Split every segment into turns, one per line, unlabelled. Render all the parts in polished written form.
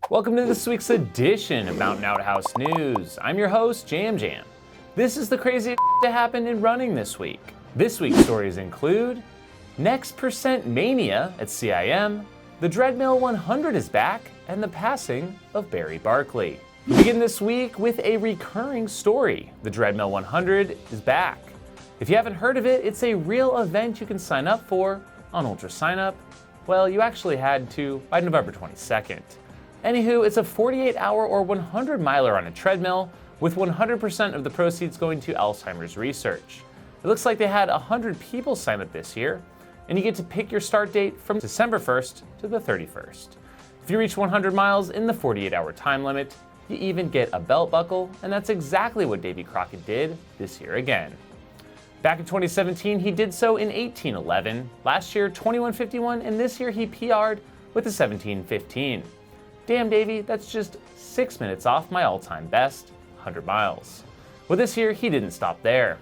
Welcome to this week's edition of Mountain Outhouse News. I'm your host, Jam Jam. This is the craziest that happened in running this week. This week's stories include Next Percent Mania at CIM, the Dreadmill 100 is back, and the passing of Barkley. We begin this week with a recurring story. The Dreadmill 100 is back. If you haven't heard of it, it's a real event you can sign up for on Ultra Sign Up. Well, you actually had to by November 22nd. Anywho, it's a 48-hour or 100-miler on a treadmill, with 100% of the proceeds going to Alzheimer's research. It looks like they had 100 people sign up this year, and you get to pick your start date from December 1st to the 31st. If you reach 100 miles in the 48-hour time limit, you even get a belt buckle, and that's exactly what Davy Crockett did this year again. Back in 2017, he did so in 18:11, last year 21:51, and this year he PR'd with a 17:15. Damn, Davy, that's just 6 minutes off my all-time best, 100 miles. Well, this year, he didn't stop there.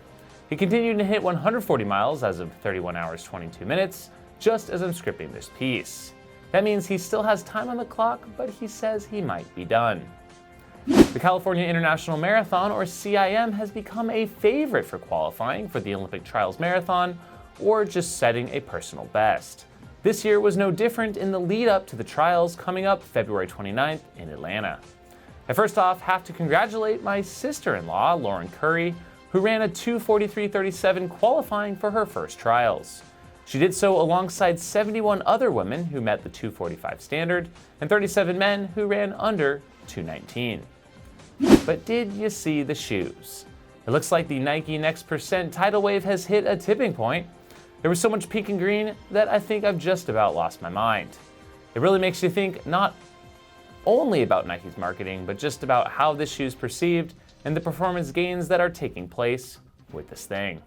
He continued to hit 140 miles as of 31 hours, 22 minutes, just as I'm scripting this piece. That means he still has time on the clock, but he says he might be done. The California International Marathon, or CIM, has become a favorite for qualifying for the Olympic Trials Marathon, or just setting a personal best. This year was no different in the lead up to the trials coming up February 29th in Atlanta. I first off have to congratulate my sister-in-law, Lauren Curry, who ran a 2:43:37 qualifying for her first trials. She did so alongside 71 other women who met the 2:45 standard and 37 men who ran under 2:19. But did you see the shoes? It looks like the Nike Next Percent tidal wave has hit a tipping point. There was so much pink and green that I think I've just about lost my mind. It really makes you think not only about Nike's marketing, but just about how this shoe is perceived and the performance gains that are taking place with this thing.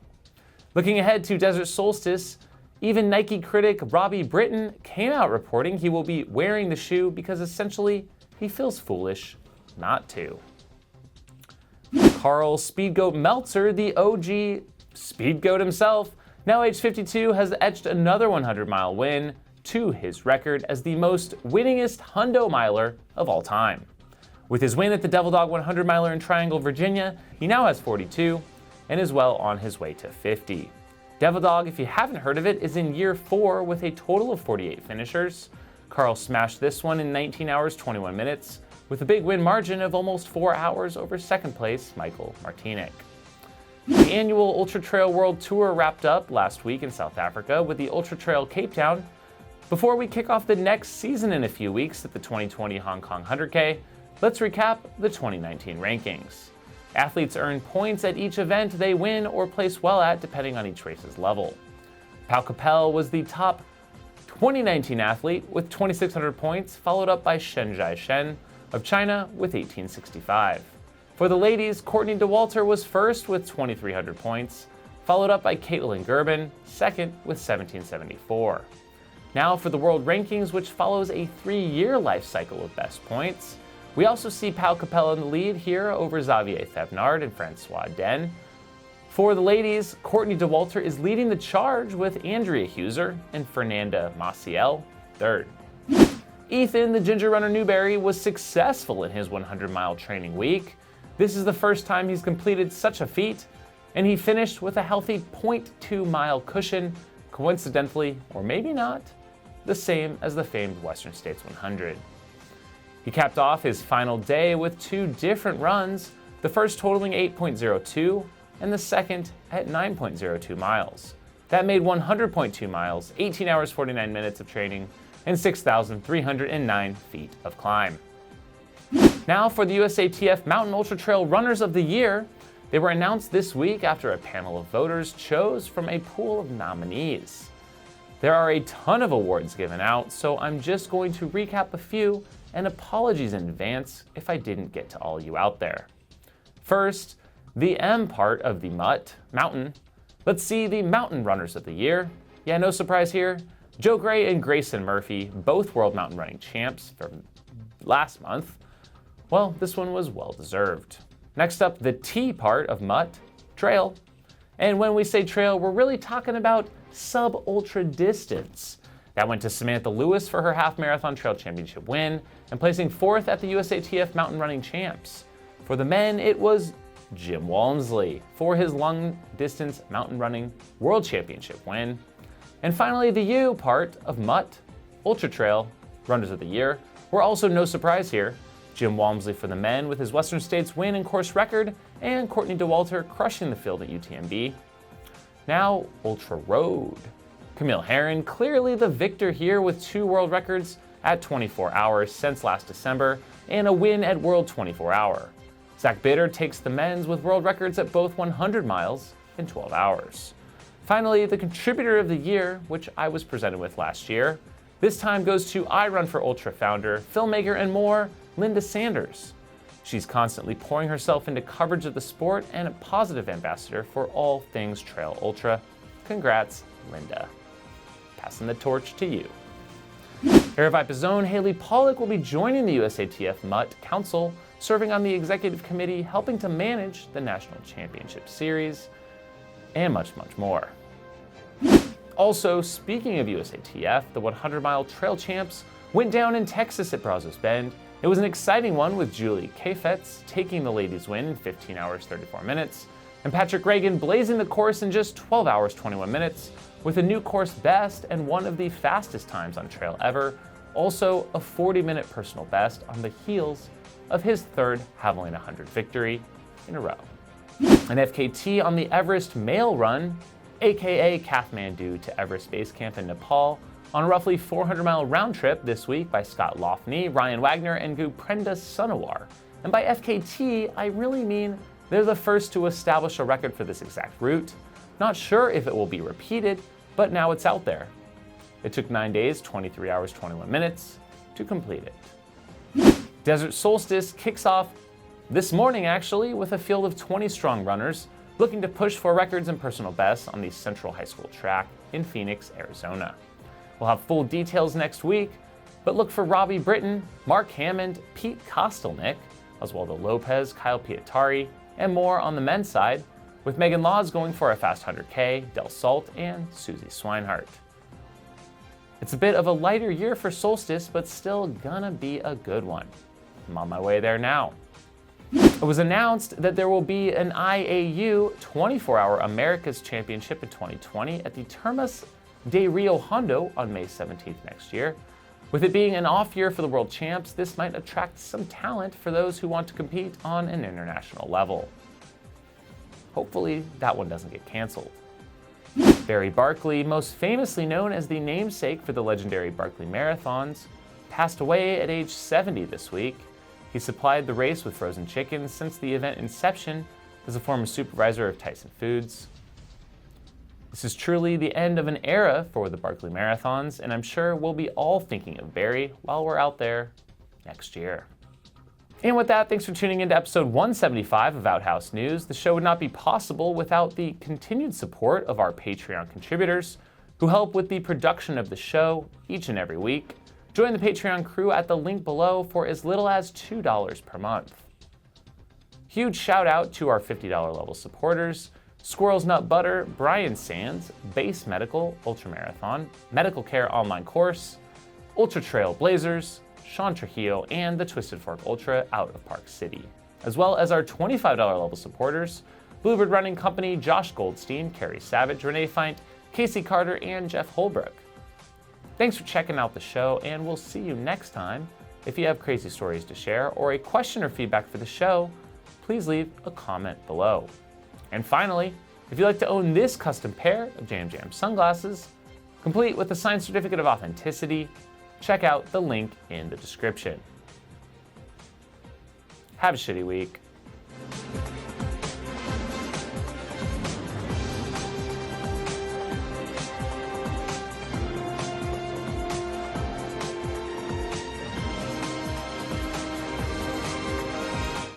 Looking ahead to Desert Solstice, even Nike critic Robbie Britton came out reporting he will be wearing the shoe because essentially he feels foolish not to. Carl Speedgoat Meltzer, the OG Speedgoat himself, now age 52, has etched another 100-mile win to his record as the most winningest hundo miler of all time. With his win at the Devil Dog 100-miler in Triangle, Virginia, he now has 42 and is well on his way to 50. Devil Dog, if you haven't heard of it, is in year 4 with a total of 48 finishers. Carl smashed this one in 19 hours, 21 minutes, with a big win margin of almost 4 hours over second place Michael Martinic. The annual Ultra Trail World Tour wrapped up last week in South Africa with the Ultra Trail Cape Town. Before we kick off the next season in a few weeks at the 2020 Hong Kong 100K, let's recap the 2019 rankings. Athletes earn points at each event they win or place well at depending on each race's level. Pau Capel was the top 2019 athlete with 2,600 points, followed up by Shen Zhaishen of China with 1,865. For the ladies, Courtney Dauwalter was first with 2,300 points, followed up by Caitlin Gerben, second with 1,774. Now for the world rankings, which follows a 3-year life cycle of best points. We also see Pau Capel in the lead here over Xavier Thebnard and Francois Den. For the ladies, Courtney Dauwalter is leading the charge with Andrea Heuser and Fernanda Maciel third. Ethan, the ginger runner Newberry, was successful in his 100-mile training week. This is the first time he's completed such a feat, and he finished with a healthy 0.2-mile cushion, coincidentally, or maybe not, the same as the famed Western States 100. He capped off his final day with 2 different runs, the first totaling 8.02 and the second at 9.02 miles. That made 100.2 miles, 18 hours 49 minutes of training, and 6,309 feet of climb. Now for the USATF Mountain Ultra Trail Runners of the Year. They were announced this week after a panel of voters chose from a pool of nominees. There are a ton of awards given out, so I'm just going to recap a few, and apologies in advance if I didn't get to all you out there. First, the M part of the MUT, Mountain. Let's see the Mountain Runners of the Year. Yeah, no surprise here. Joe Gray and Grayson Murphy, both World Mountain Running champs from last month. Well, this one was well-deserved. Next up, the T part of MUT, Trail. And when we say trail, we're really talking about sub-ultra distance. That went to Samantha Lewis for her half marathon trail championship win and placing 4th at the USATF mountain running champs. For the men, it was Jim Walmsley for his long distance mountain running world championship win. And finally, the U part of MUT, Ultra Trail Runners of the Year, were also no surprise here. Jim Walmsley for the men with his Western States win and course record, and Courtney DeWalter crushing the field at UTMB. Now, Ultra Road. Camille Herron clearly the victor here with 2 world records at 24 hours since last December and a win at World 24 Hour. Zach Bitter takes the men's with world records at both 100 miles in 12 hours. Finally, the contributor of the year, which I was presented with last year, this time goes to I Run for Ultra founder, filmmaker, and more, Linda Sanders. She's constantly pouring herself into coverage of the sport and a positive ambassador for all things trail ultra. Congrats, Linda. Passing the torch to you. Aravaipa's own Haley Pollack will be joining the USATF MUT Council, serving on the executive committee, helping to manage the National Championship Series, and much, much more. Also, speaking of USATF, the 100-mile trail champs went down in Texas at Brazos Bend. It was an exciting one with Julie Kafetz taking the ladies' win in 15 hours 34 minutes, and Patrick Reagan blazing the course in just 12 hours 21 minutes with a new course best and one of the fastest times on trail ever, also a 40-minute personal best on the heels of his 3rd Javelina 100 victory in a row. An FKT on the Everest Mail Run, aka Kathmandu to Everest Base Camp in Nepal, on a roughly 400-mile round trip this week by Scott Lofney, Ryan Wagner, and Guprenda Sunawar. And by FKT, I really mean they're the first to establish a record for this exact route. Not sure if it will be repeated, but now it's out there. It took 9 days, 23 hours, 21 minutes to complete it. Desert Solstice kicks off this morning, actually, with a field of 20 strong runners looking to push for records and personal bests on the Central High School track in Phoenix, Arizona. We'll have full details next week, but look for Robbie Britton, Mark Hammond, Pete Kostelnick, Oswaldo Lopez, Kyle Pietari, and more on the men's side, with Megan Laws going for a fast 100K, Del Salt, and Susie Swinehart. It's a bit of a lighter year for Solstice, but still gonna be a good one. I'm on my way there now. It was announced that there will be an IAU 24-hour Americas Championship in 2020 at the Termas de Rio Hondo on May 17th next year. With it being an off year for the world champs, this might attract some talent for those who want to compete on an international level. Hopefully that one doesn't get canceled. Barry Barkley, most famously known as the namesake for the legendary Barkley Marathons, passed away at age 70 this week. He supplied the race with frozen chickens since the event inception as a former supervisor of Tyson Foods. This is truly the end of an era for the Barkley Marathons, and I'm sure we'll be all thinking of Barry while we're out there next year. And with that, thanks for tuning in to episode 175 of Outhouse News. The show would not be possible without the continued support of our Patreon contributors, who help with the production of the show each and every week. Join the Patreon crew at the link below for as little as $2 per month. Huge shout out to our $50 level supporters: Squirrels Nut Butter, Brian Sands, Base Medical, Ultramarathon, Medical Care Online Course, Ultra Trail Blazers, Sean Trujillo, and the Twisted Fork Ultra out of Park City, as well as our $25 level supporters: Bluebird Running Company, Josh Goldstein, Carrie Savage, Renee Feint, Casey Carter, and Jeff Holbrook. Thanks for checking out the show, and we'll see you next time. If you have crazy stories to share or a question or feedback for the show, please leave a comment below. And finally, if you'd like to own this custom pair of Jam Jam sunglasses, complete with a signed certificate of authenticity, check out the link in the description. Have a shitty week.